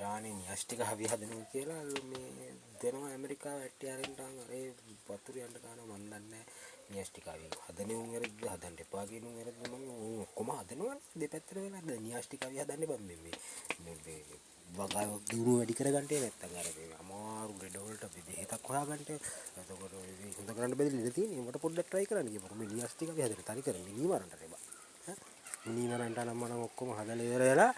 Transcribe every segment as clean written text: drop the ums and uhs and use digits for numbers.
ඉරානයේ න්‍යෂ්ටික හවි හදනවා කියලා මේ දෙනවා ඇමරිකාව ඇටි අරින්ටන් අරේ වතුර යන්න ගන්නවා මන් දන්නේ න්‍යෂ්ටික හවි හදන උන් වැරද්ද හදන්න එපා කියන උන් වැරද්ද මම ඔක්කොම හදනවා දෙපැත්තට වෙලා න්‍යෂ්ටික හවි හදන්න බෑ මේ වගා දියුණු වැඩි කරගන්න නැත්තම් අර මේ අමාරු ලෙඩ වලට බෙහෙතක් හොයාගන්න එතකොට මේ හොඳ කරන්න බැරි ලෙඩ තියෙන ඒකට පොඩ්ඩක් try කරන්න කියපො මේ න්‍යෂ්ටික හවි හදන්න තනි කර මිනිමරන්ට එපා මිනිමරන්ට නම් මම ඔක්කොම හදලා ඉවරලා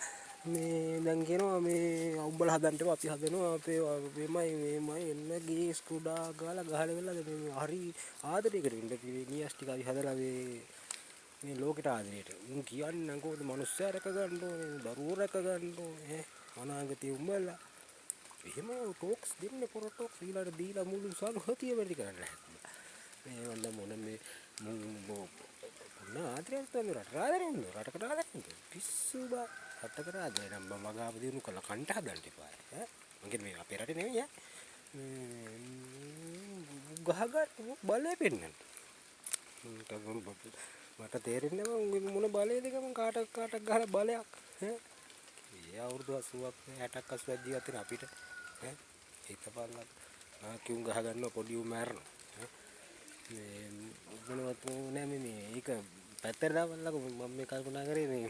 මේ දැන් කියනවා මේ උඹලා හදන්න අපි හදනවා අපේ මේමයි එන්න ගේ ස්කුඩා ගාලා ගහලා වෙලා මේ හරි ආදරයකට ඉන්න කිව්වේ න්‍යෂ්ටික හවි හදලා මේ ලෝකෙට ආදරයට උන් කියන්නේ නම් කොහොමද මනුස්සයා රැක ගන්න ඕනේ දරුවෝ රැක ගන්න ඕනේ අනාගතේ උඹලා එහෙම ටොක්ස් දෙන්නේ පොර ටොක්ස් ඊළඟට දීලා මුළු සංහතිය වැඩි කරන්න මේ වන්ද මොන මේ ආදරයක් තමයි රටකට ආදරෙන්නේ පිස්සු බා රටකට ආදරේ නම් මගාව දිනු කළ කන්ට හදන්න එපා මගේ මේ අපේ රටේ නෙවෙයි ගහගන්න බලය පෙන්නන්න මට තේරෙන්නේ නැහැ මොන බලයේද මම කාටක් ගහලා බලයක් ඒ අවුරුදු 80ක් 60ක් 80ක් ජීවත් වෙන අපිට ඒක බලන්න කිව්ම් ගහ ගන්නවා පොඩි උන් මැරෙනවා මේ මොනවත් නෑ මේ ඒක පැත්තට දාවන්නකො මම මේ කල්පනා කරේ මේ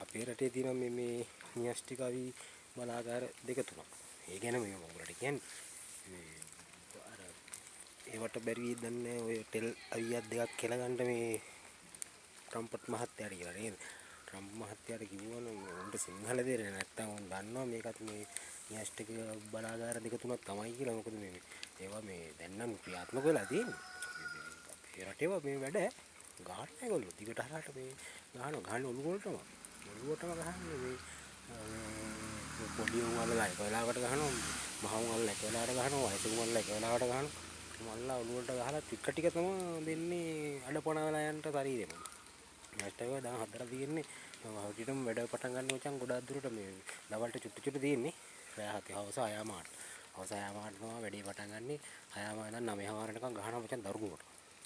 අපේ රටේ තියෙන මේ න්‍යෂ්ටික අවි බලාගාර දෙක තුනක් ඒ ගැන මේ මම ඔයාලට කියන්නේ මේ අර ඒවට බැරි වෙයිද දන්නේ ඔය ටෙල් අවියක් දෙකක් කියලා ගන්න මේ ට්‍රම්පට් මහත්තයාට කියලා නේද ට්‍රම්ප් මහත්තයාට කිව්වනම් උන්ට සිංහල දෙන්නේ නැත්තම් උන් දන්නවා මේකත් මේ න්‍යෂ්ටික බලාගාර දෙක තුනක් තමයි කියලා මොකද මේ ඒවා මේ දැන් නම් ක්‍රියාත්මක වෙලා තියෙන්නේ අපේ රටේ මේ වැඩ ගහන්න ඒගොල්ලෝ දිගට හරහට මේ ගහන ඔළුවටම ගහන්නේ මේ පොඩි උන් වල එක වෙලාවකට ගහනවා මහ උන් වල එක වෙලාවකට ගහනවා වයස උන් වල එක වෙලාවකට ගහනවා මල්ලා ඔළුවට ගහලා ටික තමයි දෙන්නේ අඩපණ වෙලා යන්න ශරීරෙම නැටව දැන් හදලා තියෙන්නේ හවුටිටම වැඩ පටන් ගන්න මචං ගොඩක් දුරට මේ දවල්ට චුට්ටු තියෙන්නේ රෑ 7 හවස 6 මාට හවස 6 මාටනවා වැඩේ පටන් ගන්නෙ 6 මාට නම් 9 හමාරටකම් ගහනවා මචං දරුණුවට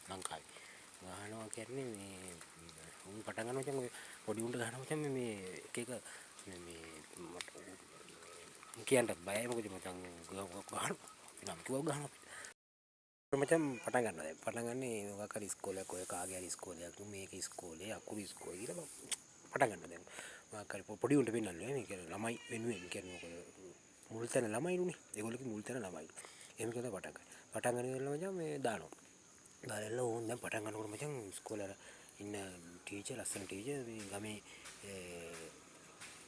ලංකාවේ ගහනවා කියන්නේ මේ උන් පටන් ගන්න මචං පොඩි උන්ට ගහනවා මචං මේ එක මේ මට කියන්නත් බයයි මොකද මචං ගහනවා නම් කිව්ව ගහනවා මචං පටන් ගන්නවා දැන් පටන් ගන්නේ මොකක් හරි ඉස්කෝලයක් ඔය කාගේ හරි ඉස්කෝලයක් මේක ඉස්කෝලේ අකුරු ඉස්කෝලේ කියලා පටන් ගන්නවා දැන් මොකක් හරි පොඩි උන්ට පෙන්නන්නේ මේ කියන්නේ ළමයි වෙනුවෙන් කියන්නේ මොකද මුල් තැන ළමයිනුනේ ඒගොල්ලෝගේ මුල් තැන ළමයි එහෙම කියලා පටන් ගන්න මචං මේ දානවා දාලා ඕන් දැන් පටන් ගන්නකොට මචං ඉස්කෝලේ ඉන්න ටීචර් ලස්සන ටීචර් මේ ගමේ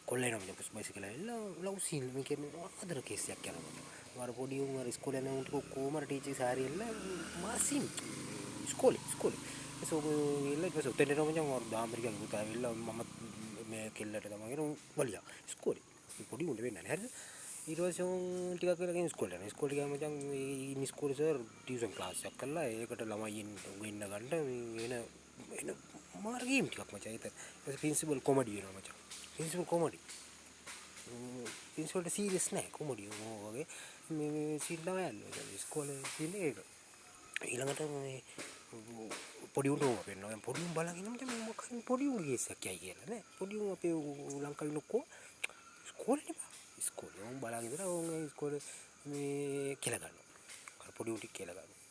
කොල්ලේ නම් පුස් බයිසිකල් ඇවිල්ලා ලව්සින් මේ කියන්නේ ආදර කේසයක් යනවා වර පොඩි උන් වර ඉස්කෝලේ යන උන්ට කොහමර ටීචර් සාරි එල්ල මාසින් ඉස්කෝලේ ඒක ඉල්ල ඊට පස්සේ උතෙන් එනවා මචං වර දාම්බරිකන් පුතා ඇවිල්ලා මම මේ කෙල්ලට තමයි කියන වලියා ඉස්කෝලේ පොඩි උන්ට වෙන්නේ නැහැ හරිද ඊට පස්සේ උන් ටිකක් කරලා ගෙන ඉස්කෝලේ යනවා ඉස්කෝලේ ගියාම මචං මේ ඉස්කෝලේ සර් ටියුෂන් ක්ලාස් එකක් කරලා ඒකට ළමයි ඉන්න ගන්න එන මාර්ගීම් ටිකක් මචං ඒක ප්‍රින්සිපල් කොමඩි වෙනවා මචං ප්‍රින්සිපල් කොමඩි ප්‍රින්සිපල්ට සීරියස් නැහැ කොමඩි වගේ මේ සිල්ලා යනවා ඉස්කෝලේ ඉන්නේ ඒක ඊළඟට මේ පොඩි උන්ට ඕවා වෙනවා පොඩි උන් බලගෙන මචං මොකක් පොඩි උන්ගේ කේසයක් කියයි කියලා නේ පොඩි උන් අපේ ලංකාවේ ලොක්කෝ ඉස්කෝලේ ඉස්කෝලේ උන් බලගෙන ඉඳලා උන් ඉස්කෝලේ මේ කියලා ගන්නවා පොඩි උන්ට කියලා ගන්නවා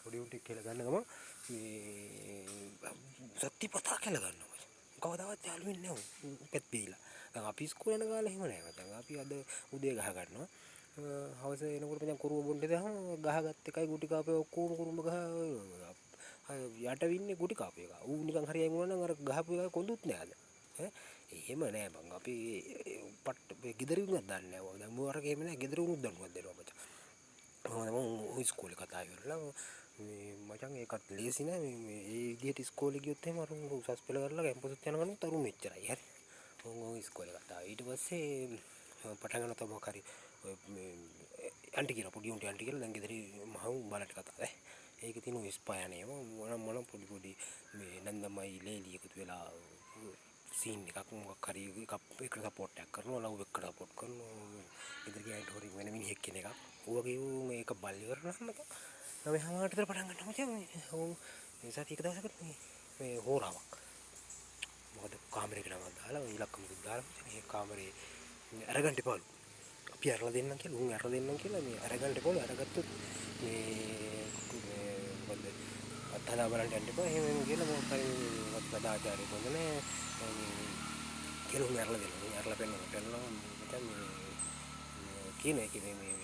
පොඩි උන්ට කියලා ගන්න ගම මේ සත්‍යපතා කියලා ගන්නවා කවදාවත් යාළු වෙන්නේ නැහැ උපත් බීලා දැන් අපි ඉස්කෝලේ යන කාලේ එහෙම නැහැ මචං අපි අද උදේ ගහ ගන්නවා හවස එනකොට මචං කරුව බොන්නේ දැන් ගහගත් එකයි ගුටි කාපේ ඔක්කොම කුරුම්බ ගහ යට වින්නේ ගුටි කාපේ එක ඌ නිකන් හරියන් වුණා නම් අර ගහපු එක කොඳුත් නෑ අද එහෙම නෑ බං අපි පට් ගෙදරින් උනත් දන්නේ නෑ දැන් මොවරක එහෙම නෑ ගෙදරින් උනත් දන්නවා දෙනවා මචං මම ඉස්කෝලේ කතා කරලා මේ මචං ඒකත් ලේසි නෑ මේ ඒ විදිහට ඉස්කෝලේ ගියොත් එහෙම අර උසස් පෙළ කරලා කැම්පස් එකත් යන ගමන් තරු මෙච්චරයි හරි ඔව් ඉස්කෝලේ කතා ඊට පස්සේ පටන් ගන්න තමයි කරි මේ අන්ටි කියලා පොඩි උන්ට අන්ටි කියලා දැන් ගෙදරි මහව් බලට කතා ඒකේ තියෙන ඉස්පායනේ මොන පොඩි මේ නන්දමයි ලේලි එකතු වෙලා සීන් එකක් මොකක් හරි එකට සපෝට් එකක් කරනවා ලව් එකට සපෝට් කරනවා ගෙදර ගියාට හොරි වෙන මිනිහෙක් කෙන එකක් ඌ වගේ මේක බල්ලි කරනම තමයි හැමකට විතර පටන් ගන්නවා මචං මේ සතියක දවසකට මේ හොරාවක් මොකද කාමරේකට නම දාලා ඉලක්කම දාලා මේ කාමරේ අරගන්න එපාලු. අපි අරලා දෙන්නම් කියලා උන් අරලා දෙන්නම් කියලා මේ අරගන්න එපාලු. අරගත්තොත් මේ මොකද අත්හදා බලන්න යන්න එපා. එහෙම කියලා මොකක් හරි සදාචාරය හොඳ නැහැ. කියලා උන් අරලා දෙනවා. උන් අරලා පෙන්නනවා මචං මේ කියන එක මේ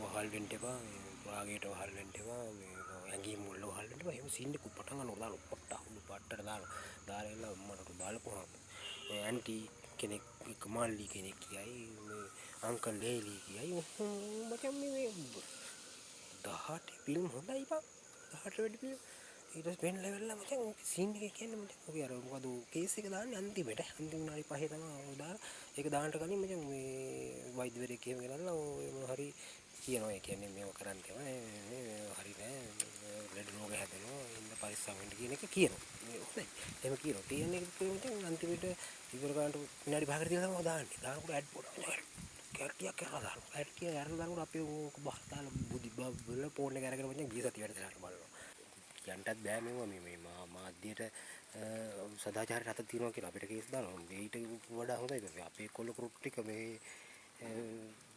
වහල් වෙන්න එපා. මේ රාගයට වහල් වෙන්න එපා. මේ ඇඟිම් වල වහල් වෙන්න එපා. එහෙම සීන් එක පටන් ගන්නවා දාලා පට්ටට දාලා එලා මට බලපුවාම ඇන්ටි කෙනෙක් එක මල්ලි කෙනෙක් කියයි මේ අංකල් ලේලි කියයි මචං මේ 18 ෆිල්ම් හොඳයි බං 18 වැඩි ෆිල්ම් ඊට පස්සේ පෙන් ලෙවල් එක මචං සීන් එක කියන්නේ මචං ඔය අර මොකද කේස් එක දාන්නේ අන්තිමට අන්තිම විනාඩි 5 තමයි දාලා ඒක දාන්නට කලින් මචං මේ වෛද්‍යවරයෙක් එහෙම ගෙනල්ලා ඔය මොන හරි කියනවා ඒ කියන්නේ මේව කරන්න එපා මේ හරි නෑ ලෙඩ රෝග හැදෙනවා ඉන්න පරිස්සම් වෙන්න කියන එක කියනවා මේ හොඳයි එහෙම කියනවා තියෙන එක මචං අන්තිමට ඉවර ගන්නට විනාඩි 5කට තියලා තමයි දාන්නේ දානකොට ඇඩ් පොඩ කැටියක් කරලා දානවා කැටිය අරන් දානකොට අපි බහ දාලා බුදි බල ෆෝන් එක අරගෙන මචං ගිය සතිය වැඩ දාන්න බලනවා කියන්නත් බෑ මේ මාධ්‍යයට සදාචාරයට අත තියනවා කියලා අපිට කේස් දානවා ඊට වඩා හොඳයි අපේ කොල්ල ක්‍රුට් ටික මේ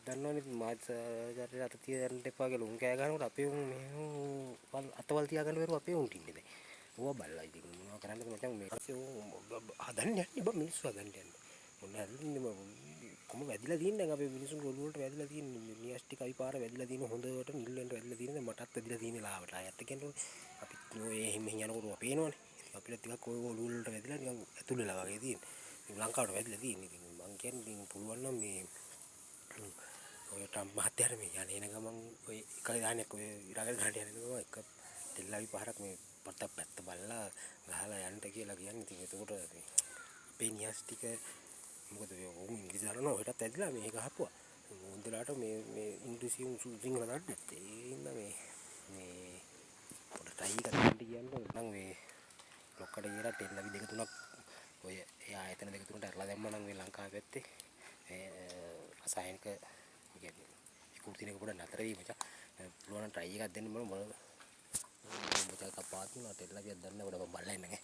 දන්නවනේ මාධ්‍යයට අත තියන්න එපා කියලා උන් කෑ ගන්නකොට අපේ උන් මේ අතවල් තියාගන්න බැරුව අපේ උන්ට ඉන්නේ දැන් ඕවා බලලා ඉතින් මොනවා කරන්නද මචං මේ හදන්න යන්නේ බා මිනිස්සු හදන්න යන්නේ මොන හරින්නේ කොහොම වැදිලා තියෙන්නේ දැන් අපේ මිනිස්සුන් ඔළුව වලට වැදිලා තියෙන්නේ නියස්ටික් අයි පාර වැදිලා තියෙන හොඳට නිල්ලෙන්ට වැදිලා තියෙන මටත් වැදිලා තියෙන ලාවට ආයත් කියන්නේ අපි ඔය එහෙම යනකොට පේනවනේ අපිට ටිකක් ඔය ඔළුව වලට වැදිලා නිකන් ඇතුල් වෙලා වගේ තියෙන්නේ ලංකාවට වැදිලා තියෙන්නේ ඉතින් මං කියන්නේ ඉතින් පුළුවන් නම් මේ ඔය ට්‍රම්ප් මහත්තයාට මේ යන්නේ ගමන් ඔය එකයි දාහනයක් ඔය ඉරාකට ගහන්න යන ගමන් එක දෙල්ලාවි පහරක් මේ පැත්ත බලලා ගහලා යන්න කියලා කියන්නේ ඉතින් එතකොට අපේ නියස් ටික මොකද උන් ඉංග්‍රීසි දන්නවා ඔහෙටත් ඇදලා මේ ගහපුවා උන්දලාට මේ ඉංග්‍රීසි සිංහල දන්නේ නැත්තේ ඒ හින්දා මේ පොඩ ට්‍රයි එකක් දෙන්න කියන්නේ නම් මේ ලොක්කට ගිහලා ටෙල්ලවි දෙක තුනක් ඔය ඒ ආයතන දෙක තුනට අරලා දැම්මා නම් මේ ලංකාවේ පැත්තේ රසායනික කියන්නේ විකෘතිනක පොඩ නතර වී මචං පුළුවන් නම් ට්‍රයි එකක් දෙන්න මම මොකද කපාත් නා ටෙල්ලවියක් දන්න කොට මම බලලා ඉන්නගේ